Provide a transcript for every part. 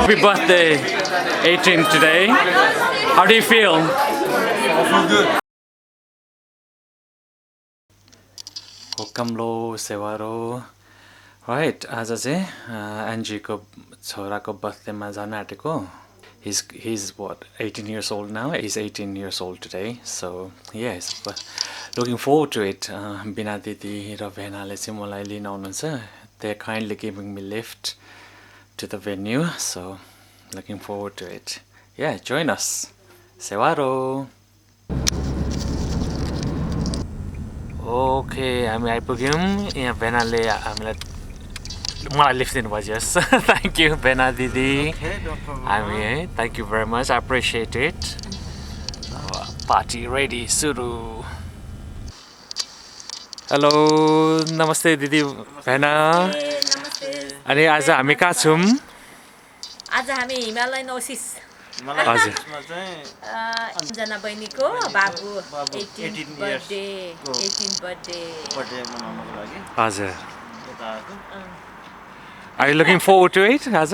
Happy birthday, 18 today. How do you feel? I feel good. Hokamlo Sewaro. Right, आज चाहिँ एन्जीको छोराको बर्थडेमा जान आँटेको. He's what, 18 years old now? He's 18 years old today. So yes, looking forward to it. Bina Didi र भेनाले चाहिँ मलाई लिन आउनुहुन्छ. They're kindly giving me lift to the venue. So looking forward to it. Yeah, join us. Sewaro. Okay, हामी आइपुग्यौँ. यहाँ भेनाले हामीलाई मलाई लिफ्ट दिनुभयो. Yes. Thank you, Bena Didi. Okay, no problem. हामी thank you very much. I appreciate it. Party ready, सुरु. Hello, नमस्ते दिदी भेना. नमस्ते. अनि आज हामी कहाँ छौँ? आज हामी हिमालयन ओसिस हजुर. जना बहिनीको बाबु 18 बर्थडे मनाउनको लागि हजुर. यता आएको. Are you looking forward to it आज?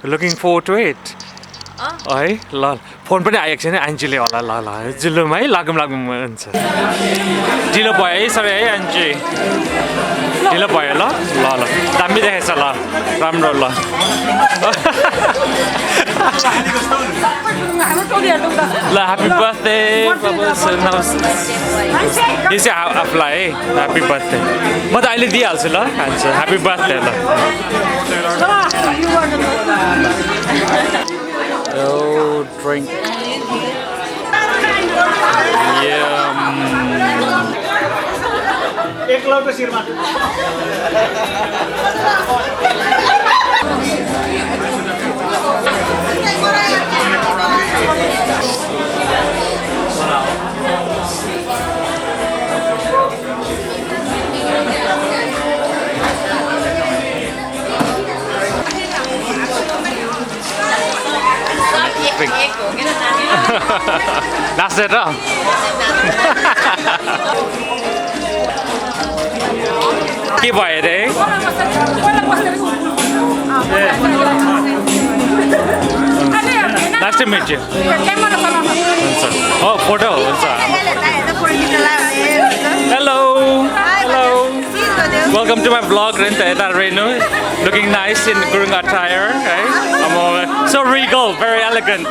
Looking forward to it? है ल फोन पनि आएको छैन एन्जीले होला. ल ल जुलुम है लागौँ हुन्छ. ढिलो भयो है सबै है एन्जी. ढिलो भयो ल ल ल दामी देखेछ ल राम्रो ल. ल ह्याप्पी बर्थडे यो चाहिँ आफूलाई है ह्याप्पी बर्थडे. म त अहिले दिइहाल्छु ल खान्छु. ह्याप्पी बर्थडे ल. Oh, drink. That's it, huh? के भयो रे? Nice to meet you. Oh, photo. Hello. Hello. Welcome to my vlog, Renta Renu. Looking nice in Gurung attire. Okay? So regal, very elegant.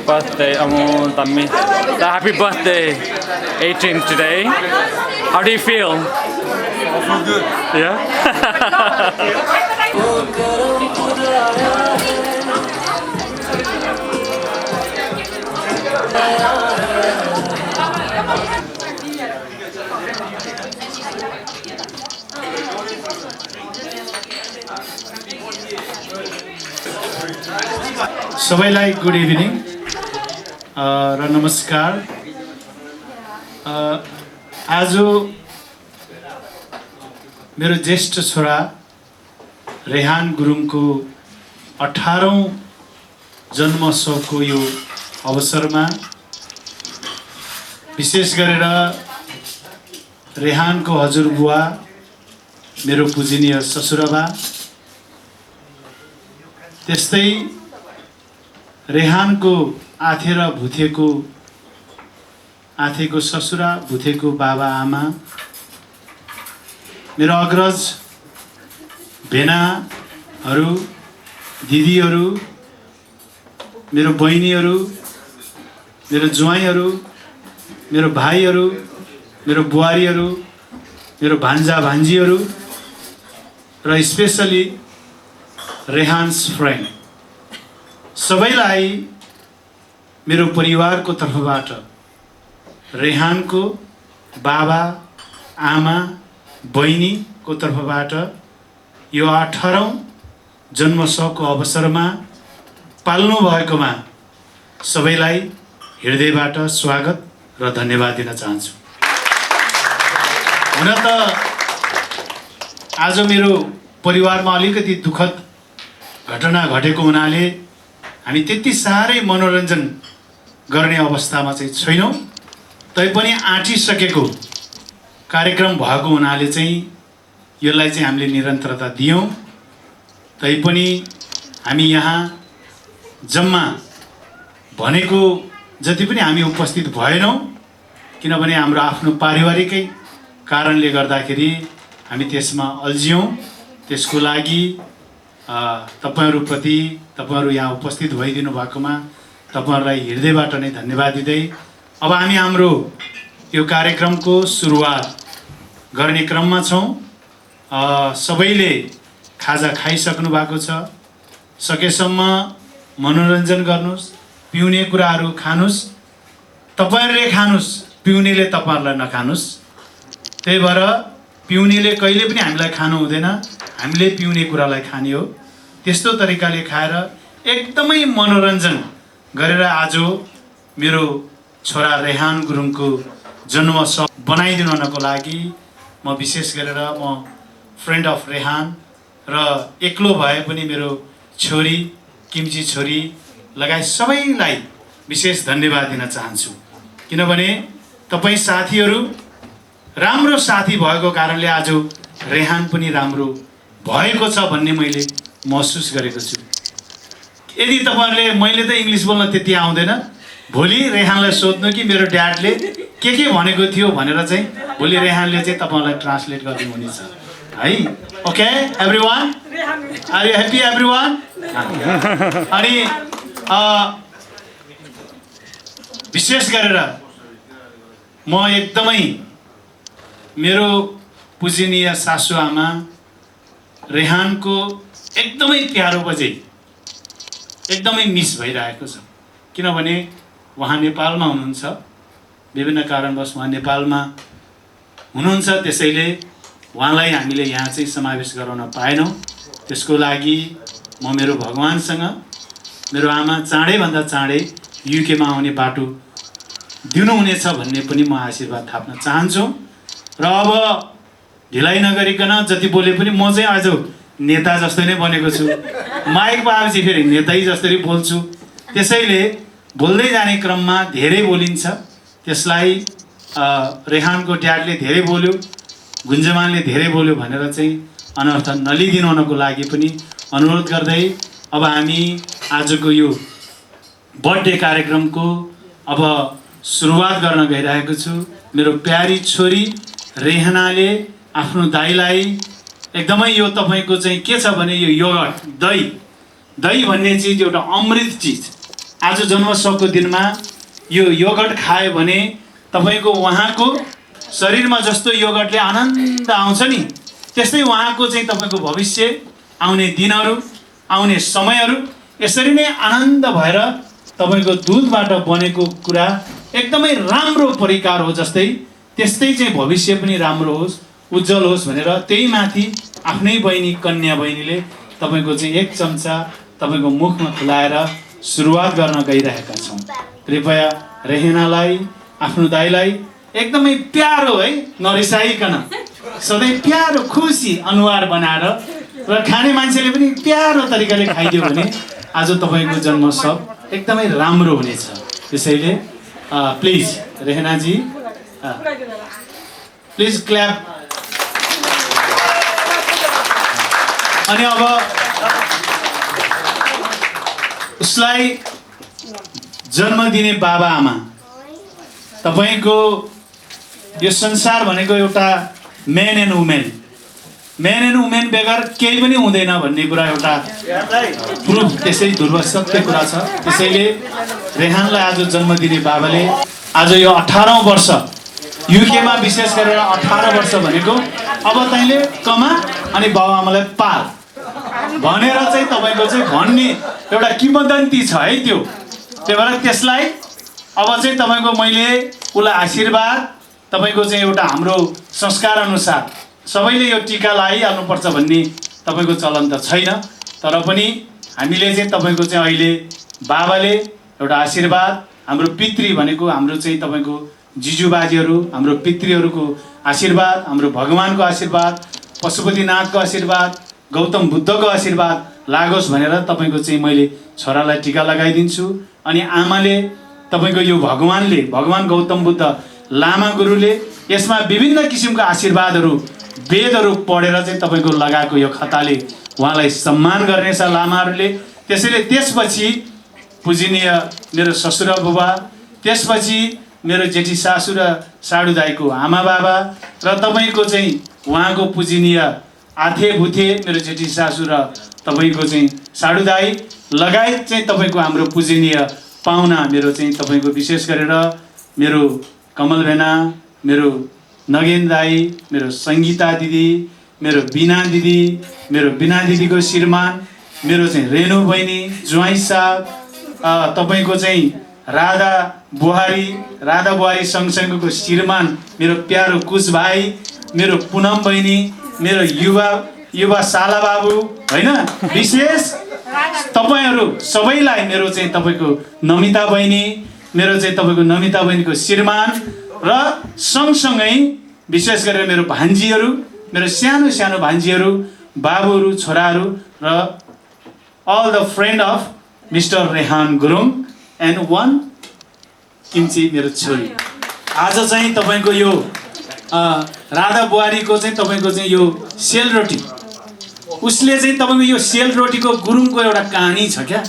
Birthday, Tammy. Happy birthday, 18 today. How do you feel? I feel good. Yeah? सबैलाई good evening र नमस्कार. आज मेरो ज्येष्ठ छोरा रेहान गुरुङको 18औं जन्मोत्सवको यो अवसरमा विशेष गरेर रेहानको हजुरबुवा मेरो पूजनीय ससुराबा त्यस्तै रेहानको आथेको ससुरा भुथेको बाबा आमा मेरो अग्रज भेनाहरू दिदीहरू मेरो बहिनीहरू मेरो ज्वाइँहरू मेरो भाइहरू मेरो बुहारीहरू मेरो भान्जा भान्जीहरू र स्पेशली रेहान्स फ्रेन्ड सबैलाई मेरो परिवारको तर्फबाट रेहानको बाबा आमा बहिनीको तर्फबाट यो 18औं जन्मोत्सवको अवसरमा पाल्नु भएकोमा सबैलाई हृदयबाट स्वागत र धन्यवाद दिन चाहन्छु। हुन त आज मेरो परिवारमा अलिकति दुःखद घटना घटेको हुनाले हामी त्यति साह्रै मनोरञ्जन गर्ने अवस्थामा चाहिँ छैनौँ। तैपनि आँटिसकेको कार्यक्रम भएको हुनाले चाहिँ यसलाई चाहिँ हामीले निरन्तरता दियौँ। तैपनि हामी यहाँ जम्मा भनेको जति पनि हामी उपस्थित भएनौँ, किनभने हाम्रो आफ्नो पारिवारिकै कारणले गर्दाखेरि हामी त्यसमा अल्झियौँ। त्यसको लागि तपाईहरुप्रति, तपाईहरु यहाँ उपस्थित भइदिनु भएकोमा तपाईहरुलाई हृदयबाट नै धन्यवाद दिँदै अब हामी हाम्रो यो कार्यक्रमको सुरुवात गर्ने क्रममा छौँ। सबैले खाजा खाइसक्नु भएको छ। सकेसम्म मनोरञ्जन गर्नुस्, पिउने कुराहरू खानुस्। तपाईहरुले खानुस्, पिउनेले तपाईहरुलाई नखानुस्। त्यही भएर पिउनेले कहिले पनि हामीलाई खानु हुँदैन, हामीले पिउने कुरालाई खाने हो। त्यस्तो तरिकाले खाएर एकदमै मनोरञ्जन गरेर आज मेरो छोरा रेहान गुरुङको जन्मोत्सव बनाइदिनको लागि म विशेष गरेर म फ्रेन्ड अफ रेहान र एक्लो भए पनि मेरो छोरी किम्ची छोरी लगायत सबैलाई विशेष धन्यवाद दिन चाहन्छु। किनभने तपाईँ साथीहरू राम्रो साथी भएको कारणले आज रेहान पनि राम्रो भएको छ भन्ने मैले महसुस गरेको छु। यदि तपाईहरुले मैले त इङ्ग्लिस बोल्न त्यति आउँदैन, भोलि रेहानलाई सोध्नु कि मेरो ड्याडले के भनेको थियो भनेर चाहिँ भोलि रेहानले चाहिँ तपाईहरुलाई ट्रान्सलेट गर्नु हुनेछ है। Okay everyone, are you happy everyone? अनि विशेष गरेर म एकदमै मेरो पूजनीय सासुआमा रेहानको एकदमै प्यारो बजे एकदमै मिस भइरहेको छ। किनभने उहाँ नेपालमा हुनुहुन्छ, विभिन्न कारणवश उहाँ नेपालमा हुनुहुन्छ, त्यसैले उहाँलाई हामीले यहाँ चाहिँ समावेश गराउन पाएनौँ। त्यसको लागि म मेरो भगवानसँग मेरो आमा चाँडैभन्दा चाँडै युकेमा आउने बाटो दिनुहुनेछ भन्ने पनि म आशीर्वाद थाप्न चाहन्छु। र अब ढिलाइ नगरिकन जति बोले पनि म चाहिँ आज नेता जस्तो नै बनेको छु। माइक पाएपछि फेरि नेतै जसरी बोल्छु। त्यसैले बोल्दै जाने क्रममा धेरै बोलिन्छ। त्यसलाई रेहानको ड्याडले धेरै बोल्यो, गुन्जमानले धेरै बोल्यो भनेर चाहिँ अनर्थ नलिदिनुको लागि पनि अनुरोध गर्दै अब हामी आजको यो बर्थडे कार्यक्रमको अब सुरुवात गर्न गइरहेको छु। मेरो प्यारी छोरी रेहनाले आफ्नो दाइलाई एकदमै यो तपाईको चाहिँ के छ भने यो योगर्ट दही भन्ने चिज एउटा अमृत चिज। आज जन्मोत्सवको दिनमा यो योगर्ट खायो भने तपाईको उहाँको शरीरमा जस्तो योगर्टले आनन्द आउँछ नि, त्यस्तै उहाँको चाहिँ तपाईको भविष्य, आउने दिनहरू, आउने समयहरू यसरी नै आनन्द भएर तपाईको दुधबाट बनेको कुरा एकदमै राम्रो परिकार हो जस्तै त्यस्तै चाहिँ भविष्य पनि राम्रो होस्, उज्जवल होस् भनेर त्यही माथि आफ्नै बहिनी कन्या बहिनीले तपाईको चाहिँ एक चम्चा तपाईको मुखमा खुलाएर सुरुवात गर्न गइरहेका छौँ। कृपया रेहनालाई, आफ्नो दाइलाई एकदमै प्यारो है नरिसाइकन सधैँ प्यारो खुसी अनुहार बनाएर र खाने मान्छेले पनि प्यारो तरिकाले खाइदियो भने आज तपाईको जन्मोत्सव एकदमै राम्रो हुनेछ। त्यसैले प्लिज रेहनाजी प्लिज क्ल्याप। अनि अब उसलाई जन्म दिने बाबा आमा, तपाईको यो संसार भनेको एउटा मेन एन्ड वुमेन बेगर केही पनि हुँदैन भन्ने कुरा एउटा प्रुफ, त्यसै ध्रुव सत्य कुरा छ। त्यसैले रेहानलाई आज जन्म दिने बाबाले आज यो 18औं वर्ष युकेमा विशेष गरेर 18 वर्ष भनेको अब तैँले कमा अनि बाबुआमालाई पाल भनेर चाहिँ तपाईको चाहिँ भन्ने एउटा किंवदन्ती छ है त्यो। त्यही भएर त्यसलाई अब चाहिँ तपाईको मैले उसलाई आशीर्वाद तपाईको चाहिँ एउटा हाम्रो संस्कार अनुसार सबैले यो टीका लगाइहाल्नुपर्छ भन्ने तपाईको चलन त छैन। तर पनि हामीले चाहिँ तपाईको चाहिँ अहिले बाबाले एउटा आशीर्वाद, हाम्रो पितृ भनेको हाम्रो चाहिँ तपाईको जिजुबाजीहरू, हाम्रो पितृहरूको आशीर्वाद, हाम्रो भगवानको आशीर्वाद, पशुपतिनाथको आशीर्वाद, गौतम बुद्धको आशीर्वाद लागोस् भनेर तपाईको चाहिँ मैले छोरालाई टीका लगाइदिन्छु। अनि आमाले तपाईको यो भगवान गौतम बुद्ध लामा गुरुले यसमा विभिन्न किसिमको आशीर्वादहरू वेदहरू पढेर चाहिँ तपाईको लगाएको यो खताले उहाँलाई सम्मान गर्नेछ लामाहरूले। त्यसैले त्यसपछि पूजनीय मेरो ससुरा बुबा, त्यसपछि मेरो जेठी सासु र साडु दाइको आमा बाबा र तपाईको चाहिँ उहाँको पूजनीय आथे बुथे मेरो जेठी सासु र तपाईको चाहिँ साडु दाइ लगायत चाहिँ तपाईको हाम्रो पूजनीय पाहुना मेरो चाहिँ तपाईको विशेष गरेर मेरो कमल भेना, मेरो नगेन दाई, मेरो सङ्गीता दिदी, मेरो बिना दिदी, मेरो बिना दिदीको श्रीमान, मेरो चाहिँ रेणु बहिनी, ज्वाइँ साहब, तपाईको चाहिँ राधा बुहारी सँगसँगैको श्रीमान मेरो प्यारो कुश भाइ, मेरो पुनम बहिनी, मेरो युवा साला बाबु हैन, विशेष तपाईहरु सबैलाई मेरो चाहिँ तपाईको नमिता बहिनी, मेरो चाहिँ तपाईको नमिता बहिनीको श्रीमान र सँगसँगै विशेष गरेर मेरो भान्जीहरू, मेरो सानो सानो भान्जीहरू, बाबुहरू, छोराहरू र all the friend of Mr. Rehan Gurung and one किन्ची मेरो छोरी। आज चाहिँ तपाईको यो राधा बुहारीको चाहिँ तपाईको चाहिँ यो सेलरोटी, उसले चाहिँ तपाईको यो सेलरोटीको गुरुङको एउटा कहानी छ क्या,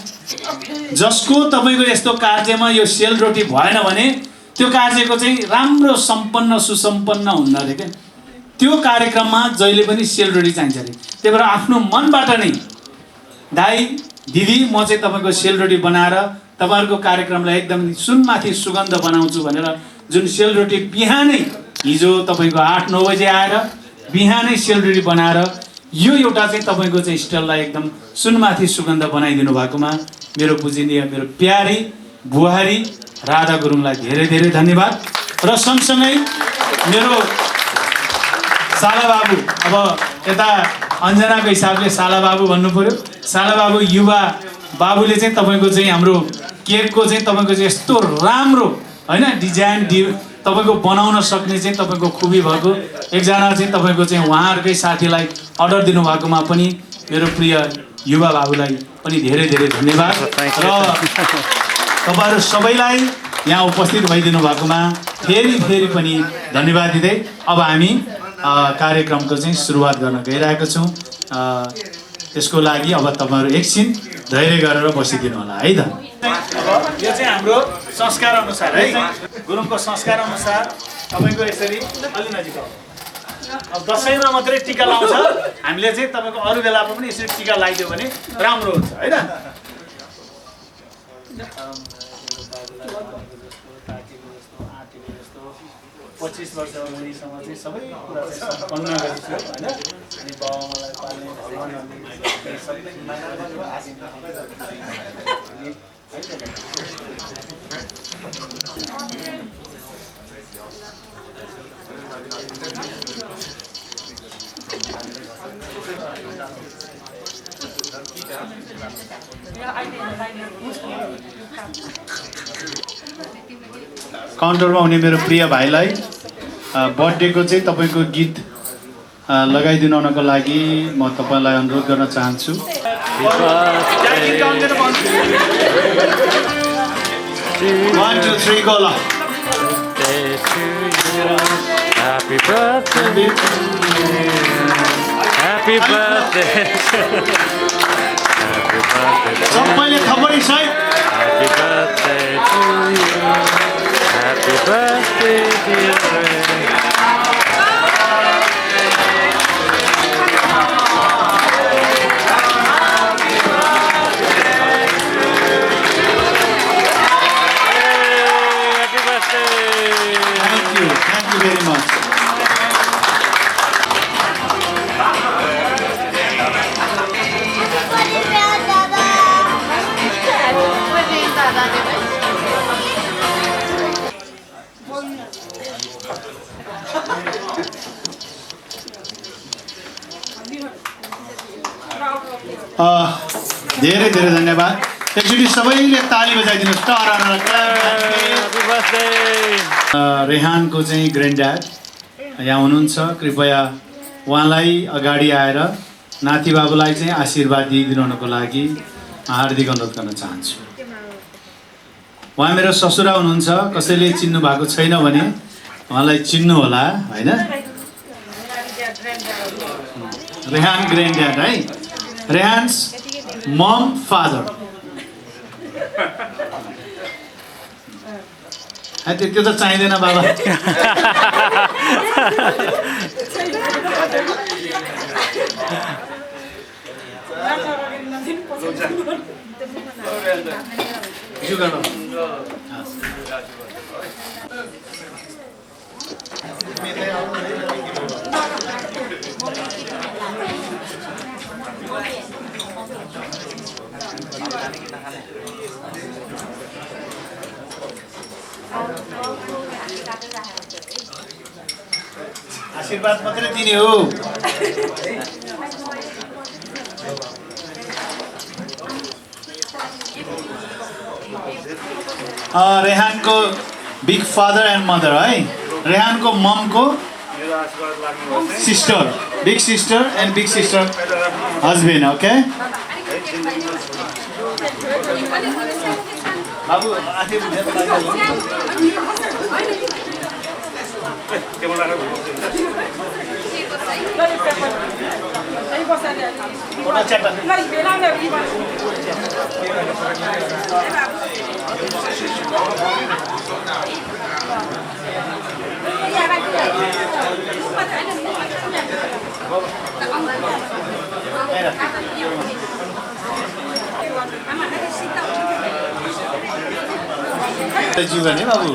जसको तपाईको यस्तो कार्यमा यो सेलरोटी भएन भने त्यो कार्यको चाहिँ राम्रो सम्पन्न सुसम्पन्न हुन्न रे क्या। त्यो कार्यक्रममा जहिले पनि सेलरोटी चाहिन्छ रे। त्यही भएर आफ्नो मनबाट नै दाइ दिदी म चाहिँ तपाईको सेलरोटी बनाएर तपाईहरुको कार्यक्रमलाई एकदम सुनमाथि सुगन्ध बनाउँछु भनेर जुन सेलरोटी बिहानै हिजो तपाईको 8-9 बजे आएर बिहानै सेलरोटी बनाएर यो एउटा चाहिँ तपाईको चाहिँ स्टललाई एकदम सुनमाथि सुगन्ध बनाइदिनु भएकोमा मेरो पूजनीय मेरो प्यारी बुहारी राधा गुरुङलाई धेरै धेरै धन्यवाद। र सँगसँगै मेरो साला बाबु, अब यता अन्जनाको हिसाबले साला बाबु भन्नु पर्यो, साला बाबु युवा बाबुले चाहिँ तपाईको चाहिँ हाम्रो केकको चाहिँ तपाईको चाहिँ यस्तो राम्रो हैन डिजाइन तपाईको बनाउन सक्ने चाहिँ तपाईको खुबी भएको एकजना चाहिँ तपाईको चाहिँ उहाँहरुकै साथीलाई अर्डर दिनु भएकोमा पनि मेरो प्रिय युवा बाबुलाई पनि धेरै धेरै धन्यवाद। र तपाईहरु सबैलाई यहाँ उपस्थित भइदिनु भएकोमा फेरि पनि धन्यवाद दिँदै अब हामी कार्यक्रमको चाहिँ सुरुवात गर्न गइरहेका छौं। त्यसको लागि अब तपाईहरु एकछिन धैर्य गरेर बसिदिनु होला है त। यो चाहिँ हाम्रो संस्कार अनुसार है, गुरुङको संस्कार अनुसार तपाईको यसरी अलि नजिक आऊ। अब दशैंमा मात्रै टीका लाउँछ, हामीले चाहिँ तपाईको अरु बेलामा पनि यसरी टीका लगाइदियो भने राम्रो हुन्छ है त। 25 वर्ष मुनिसम्म चाहिँ सबै कुरा चाहिँ सम्पन्न गरिछु हैन। अनि बाबुआमालाई पाल्ने भगवानहरुले सबै काउन्टरमा हुने मेरो प्रिय भाइलाई बर्थडेको चाहिँ तपाईको गीत लगाइदिनुको लागि म तपाईलाई अनुरोध गर्न चाहन्छु। 1 2 3 go la। Happy birthday to you. Happy birthday. Happy birthday. सबैले थपडी सही। Happy birthday to you. Happy birthday dear Ray. Thank you very much. धेरै धेरै धन्यवाद एकचोटि सबैले ताली बजाइदिनुहोस् रेहानको चाहिँ ग्रान्ड ड्याड यहाँ हुनुहुन्छ कृपया उहाँलाई अगाडि आएर नाति बाबुलाई चाहिँ आशीर्वाद दिइदिनुको लागि हार्दिक अनुरोध गर्न चाहन्छु उहाँ मेरो ससुरा हुनुहुन्छ कसैले चिन्नु भएको छैन भने उहाँलाई चिन्नु होला हैन रेहान ग्रान्ड ड्याड है रेहान्स मम फादर त्यो त चाहिँदैन बाबा आशीर्वाद मात्रै दिने हो रेहानको बिग फादर एन्ड मदर है रेहानको ममको sister big sister and big sister husband okay बाबु आफै जीवन है बाबु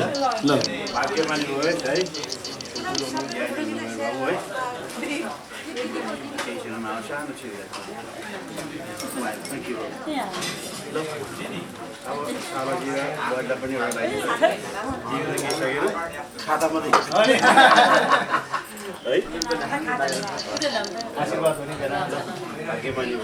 ल भाग्यमानी हो है केही छैन सानो छु अब सामाजिक गर्दा पनि एउटा जीवन गइसकेर खाता मात्रै है आशीर्वाद पनि बेला भाग्यमानी हो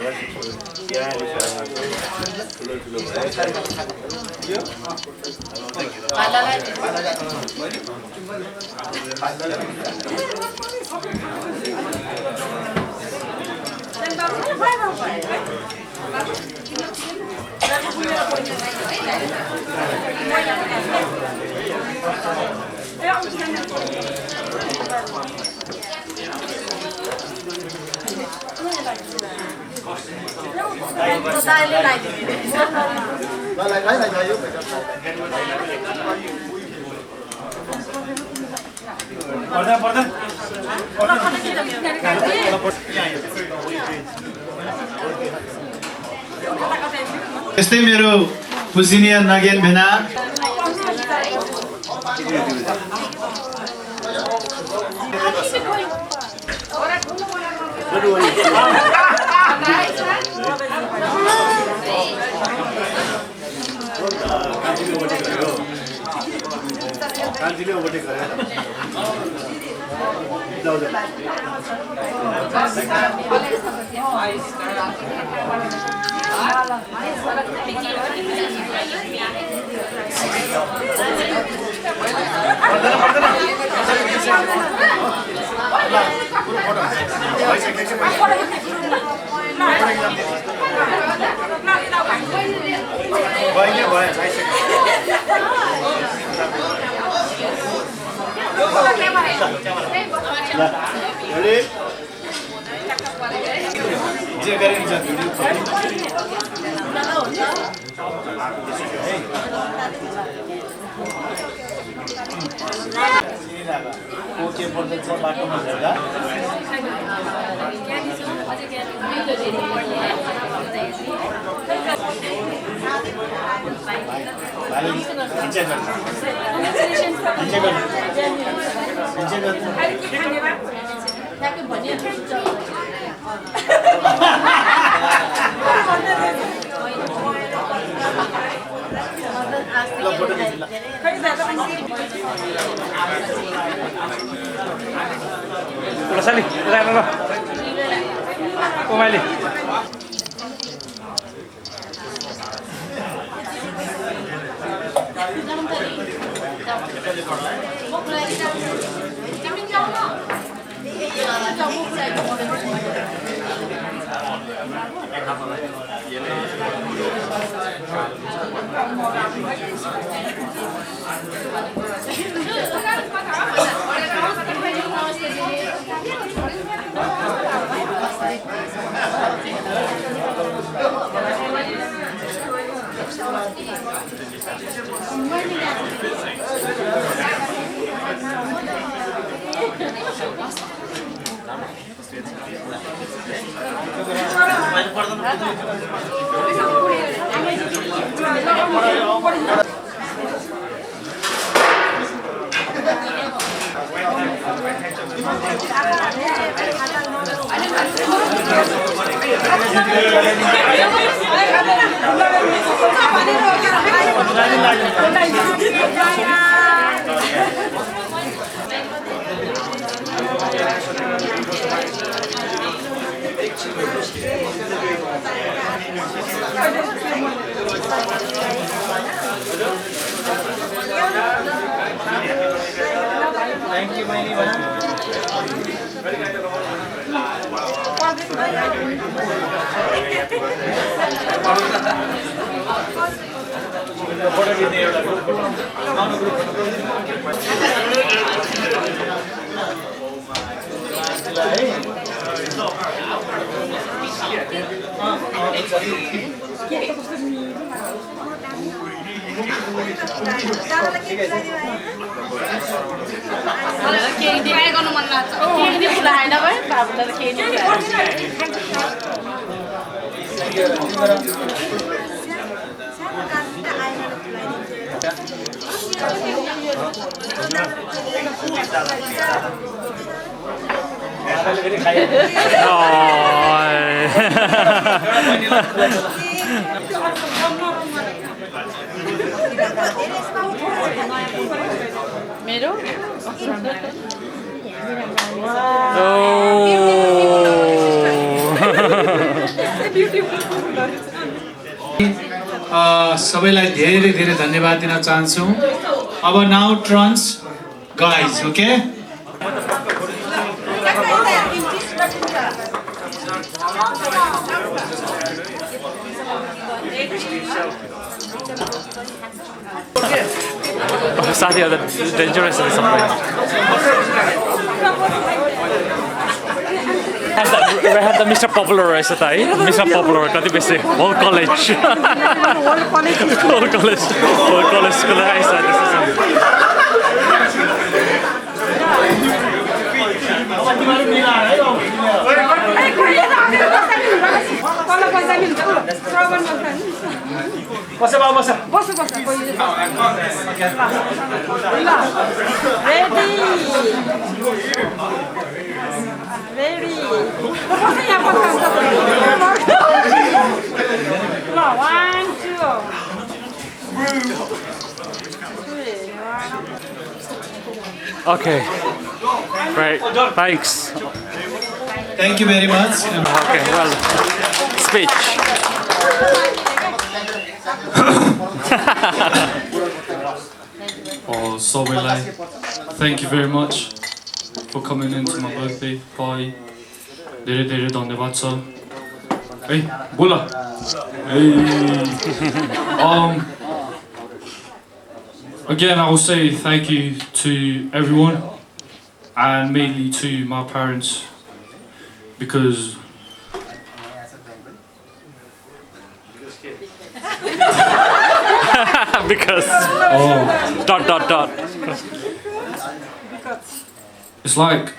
यस्तै मेरो पूजनीय again भेना Sali, Umali. Thank you, सबैलाई धेरै धेरै धन्यवाद दिन चाहन्छु अब नाउ ट्रान्स गाइज ओके साथीहरु डेन्जरस रहेछ सबै Rehan the Mr. Popular रहेछ त है Mr. Popular कति बेसी होल कलेज होल कलेज को लागि Okay. Great. Thanks. Thank you very much. Okay, well, speech. So thank you very much for coming into my birthday party. धेरै धन्यवाद छ है बोला Again, I will say thank you to everyone and mainly to my parents because Because dot. It's like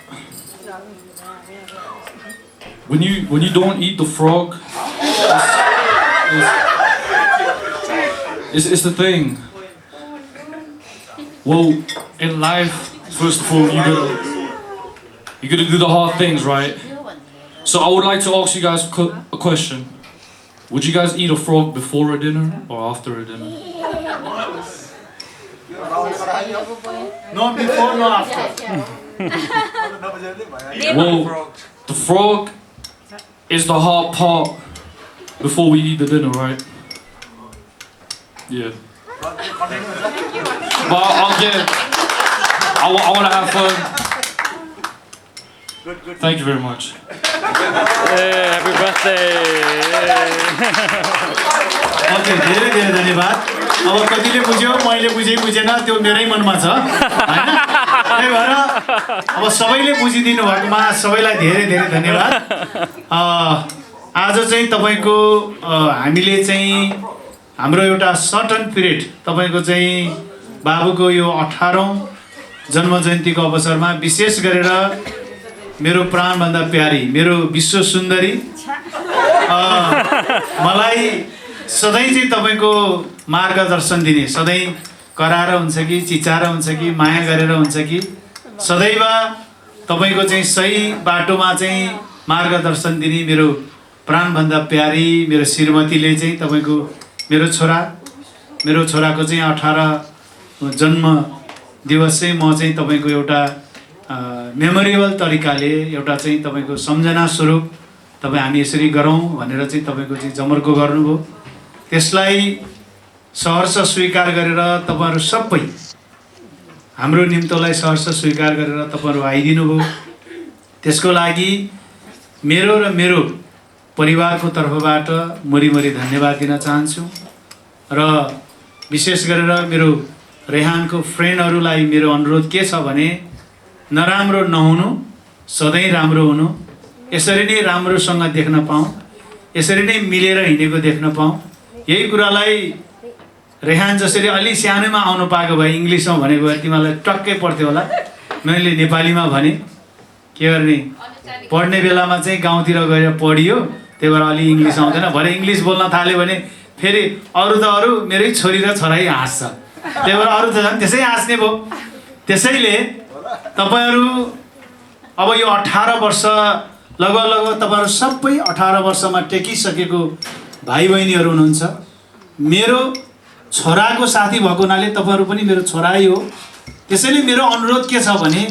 when you don't eat the frog, it's the thing. Well, in life, first of all, you gotta do the hard things, right? So I would like to ask you guys a question. Would you guys eat a frog before a dinner or after a dinner? No before, no after. Well, the frog is the hard part before we eat the dinner, right? Yeah. But I'll get. I want to have fun. Thank you very much. Hey, happy birthday! Okay धेरै धेरै धन्यवाद अब कतिले बुझ्यो मैले बुझेन त्यो मेरै मनमा छ हैन त्यही भएर अब सबैले बुझिदिनु भएकोमा सबैलाई धेरै धेरै धन्यवाद आज चाहिँ तपाईको हामीले चाहिँ हाम्रो एउटा सर्टन पिरियड तपाईको चाहिँ बाबुको यो 18औं जन्म जयन्तीको अवसरमा विशेष गरेर मेरो प्राणभन्दा प्यारी मेरो विश्व सुन्दरी मलाई सधैँ चाहिँ तपाईको मार्गदर्शन दिने सधैँ कराएर हुन्छ कि चिचाएर हुन्छ कि माया गरेर हुन्छ कि सदैव तपाईको चाहिँ सही बाटोमा चाहिँ मार्गदर्शन दिने मेरो प्राणभन्दा प्यारी मेरो श्रीमतीले चाहिँ तपाईको मेरो छोराको चाहिँ 18 जन्म दिवस चाहिँ म चाहिँ तपाईको एउटा मेमोरेबल तरिकाले एउटा चाहिँ तपाईको सम्झना स्वरूप तपाई हामी यसरी गरौँ भनेर चाहिँ तपाईको चाहिँ जमर्को गर्नुभयो त्यसलाई सहर्ष स्वीकार गरेर तपाईहरु सबै हाम्रो निम्तोलाई सहर्ष स्वीकार गरेर तपाईहरु आइदिनु भयो त्यसको लागि मेरो र मेरो परिवारको तर्फबाट मरी धन्यवाद दिन चाहन्छु र विशेष गरेर मेरो रेहानको फ्रेन्डहरुलाई मेरो अनुरोध के छ भने नराम्रो नहुनु सधैं राम्रो हुनु यसरी नै राम्रोसँग देख्न पाऊँ यसरी नै मिलेर हिँडेको देख्न पाऊँ यही कुरालाई रेहान जसरी अलि सानोमा आउनु पाएको भए इंग्लिशमा भनेको भए तिमीलाई टक्कै पर्थ्यो होला मैले नेपालीमा भने के गर्ने पढ्ने बेलामा चाहिँ गाउँतिर गएर पढियो त्यही भएर अलि इंग्लिश आउँदैन भरे इंग्लिश बोल्न थाल्यो भने फेरि अरु त अरु मेरै छोरी र छोराई हाँस्छ त्यही भएर अरु त झन् त्यसै हाँस्ने भयो त्यसैले तपाईहरु अब यो 18 वर्ष लगभग तपाईहरु सबै 18 वर्षमा टेकिसकेको भाइ बहिनीहरु हुनुहुन्छ मेरो छोराको साथी भएको हुनाले तपाईहरु पनि मेरो छोराई हो त्यसैले मेरो अनुरोध के छ भने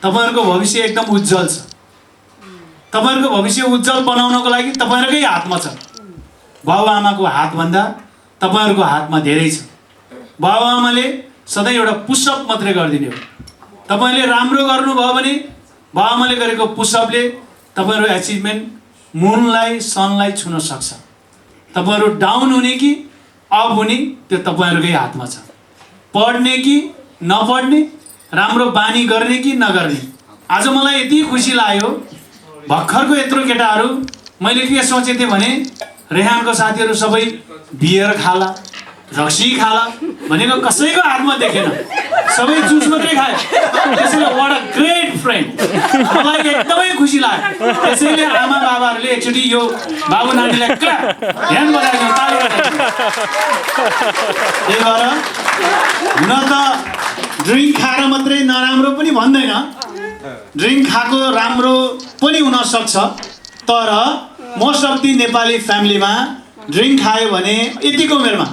तपाईहरुको भविष्य एकदम उज्जवल छ तपाईहरुको भविष्य उज्जवल बनाउनको लागि तपाईहरुकै हातमा छ बाबुआमाको हात भन्दा तपाईहरुको हातमा धेरै छ बाबुआमाले सधैं एउटा पुशअप मात्रै गर्दिने हो तपाईले राम्रो गर्नुभयो भने बाबुआमाले गरेको पुशअपले तपाईहरु अचिभमेन्ट मुनलाई सनलाई छुन सक्छ तपाईहरु डाउन हुने कि अप हुने त्यो तपाईहरुकै हातमा छ पढ्ने कि नपढ्ने राम्रो बानी गर्ने कि नगर्ने आज मलाई यति खुसी लाग्यो भर्खरको यत्रो केटाहरु मैले के सोचेथे भने रेहानको साथीहरु सबै बियर खाला रक्सी खाला भनेको कसैको हातमा देखेन सबै जुस मात्रै खाए त्यसैले व्हाट अ ग्रेट फ्रेन्ड मलाई एकदमै खुसी लाग्यो त्यसैले आमा बाबाहरुले एकचोटी यो बाबु नानीलाई क्ल्याप ध्यान बजाइदिनु ताली बजाइदिनु त्यही भएर हुन त ड्रिङ्क खाएर मात्रै नराम्रो पनि भन्दैन ड्रिङ्क खाएको राम्रो पनि हुन सक्छ तर मोस्ट अफ दी नेपाली फ्यामिलीमा ड्रिङ्क खायो भने यतिको उमेरमा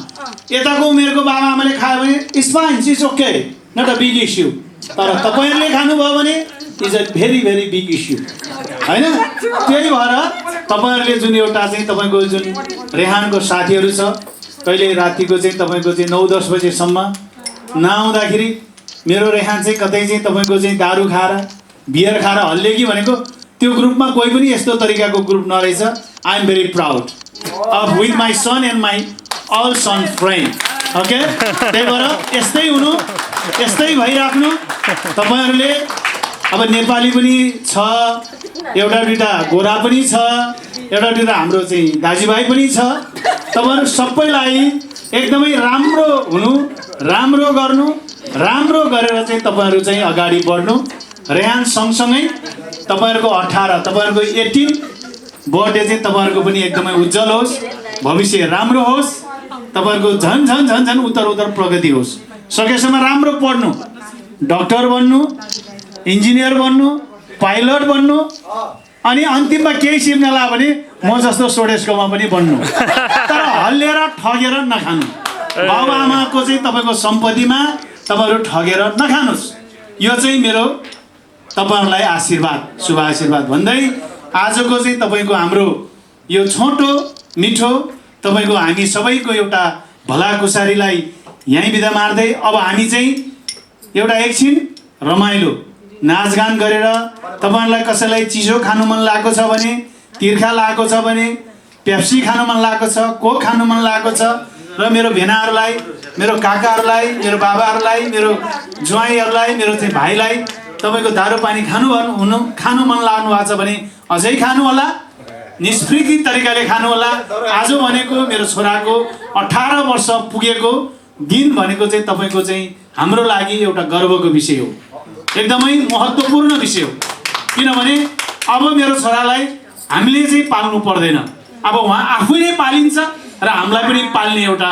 यताको उमेरको बाबाआमाले खायो भने it's fine it's okay not a big issue तर तपाईहरुले खानुभयो भने is a very very big issue हैन त्यही भएर तपाईहरुले जुन एउटा चाहिँ तपाईको जुन रेहानको साथीहरु छ कहिले रातिको चाहिँ तपाईको चाहिँ 9-10 बजेसम्म नआउँदाखेरि मेरो रेहान चाहिँ कतै चाहिँ तपाईको चाहिँ दारू खाएर बियर खाएर हल्ले कि भनेको त्यो ग्रुपमा कोही पनि यस्तो तरिकाको ग्रुप नरहेछ I am very proud of with my son and my all son friend okay त्यही भएर यस्तै हुनु यस्तै भइराख्नु तपाईहरुले अब नेपाली पनि छ एउटा दुईटा गोरा पनि छ एउटा दुईटा हाम्रो चाहिँ दाजुभाइ पनि छ तपाईहरु सबैलाई एकदमै राम्रो हुनु राम्रो गर्नु राम्रो गरेर चाहिँ तपाईहरु चाहिँ अगाडि बढ्नु रेहान सँगसँगै तपाईहरुको 18 तपाईहरुको 18 बर्थडे चाहिँ तपाईहरुको पनि एकदमै उज्जवल होस् भविष्य राम्रो होस् तपाईहरुको झन झन झन झन उत्तर प्रगति होस् सकेसम्म राम्रो पढ्नु डाक्टर बन्नु इन्जिनियर बन्नु पाइलट बन्नु अनि अन्तिममा केही सिक्न लाग्यो भने म जस्तो सोडेस्कोमा पनि बन्नु तर हल्लेर ठगेर नखानु बाबुआमाको चाहिँ तपाईको सम्पत्तिमा तपाईँहरू ठगेर नखानुहोस्। यो चाहिँ मेरो तपाईँहरूलाई आशीर्वाद, शुभ आशीर्वाद भन्दै आजको चाहिँ तपाईँको हाम्रो यो छोटो मिठो तपाईँको हामी सबैको एउटा भलाकुसारीलाई यहीँ बिदा मार्दै अब हामी चाहिँ एउटा एकछिन रमाइलो नाचगान गरेर तपाईँहरूलाई कसैलाई चिसो खानु मन लागेको छ भने, तिर्खा लागेको छ भने, पेप्सी खानु मन लागेको छ, कोक खानु मन लागेको छ र मेरो भेनाहरूलाई, मेरो काकाहरूलाई, मेरो बाबाहरूलाई, मेरो ज्वाइँहरूलाई, मेरो चाहिँ भाइलाई तपाईँको दारू पानी खानु मन लाग्नु भएको छ भने अझै खानु होला, निष्फृति तरिकाले खानु होला। आज भनेको मेरो छोराको 18 वर्ष पुगेको दिन भनेको चाहिँ तपाईँको चाहिँ हाम्रो लागि एउटा गर्वको विषय हो, एकदमै महत्त्वपूर्ण विषय हो। किनभने अब मेरो छोरालाई हामीले चाहिँ पाल्नु पर्दैन, अब उहाँ आफै नै पालिन्छ र हामीलाई पनि पाल्ने एउटा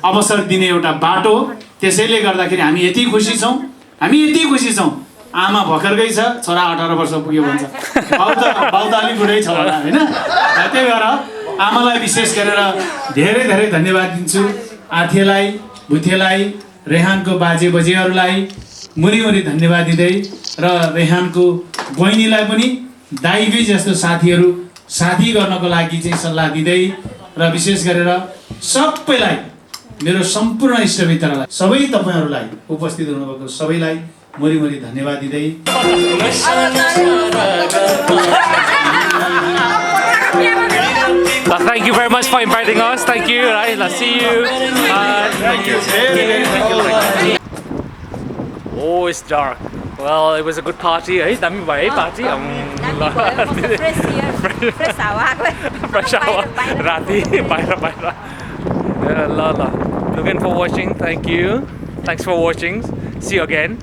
अवसर दिने एउटा बाटो। त्यसैले गर्दाखेरि हामी यति खुसी छौँ, आमा भर्खरकै छ, छोरा 18 वर्ष पुग्यो भन्छ, बाउ त अलिक बुढै छ होला होइन। त्यही भएर आमालाई विशेष गरेर धेरै धेरै धन्यवाद दिन्छु। आर्थेलाई, भुथेलाई, रेहानको बाजे बजेहरूलाई मुरी धन्यवाद दिँदै र रेहानको बहिनीलाई पनि दाइबी जस्तो साथी गर्नको लागि चाहिँ सल्लाह दिँदै र विशेष गरेर सबैलाई, मेरो सम्पूर्ण इष्टमित्रलाई, सबै तपाईँहरूलाई उपस्थित हुनुभएको सबैलाई मुरी धन्यवाद दिँदै Thank you very much for inviting us. Thank you. Right, let's see you. Thank you. Oh, it's dark. Well, it was a good party, eh? Dami bhai party. Fresh हावा Fresh hour. Rati, baira. La. Looking for watching. Thank you. Thanks for watching. See you again.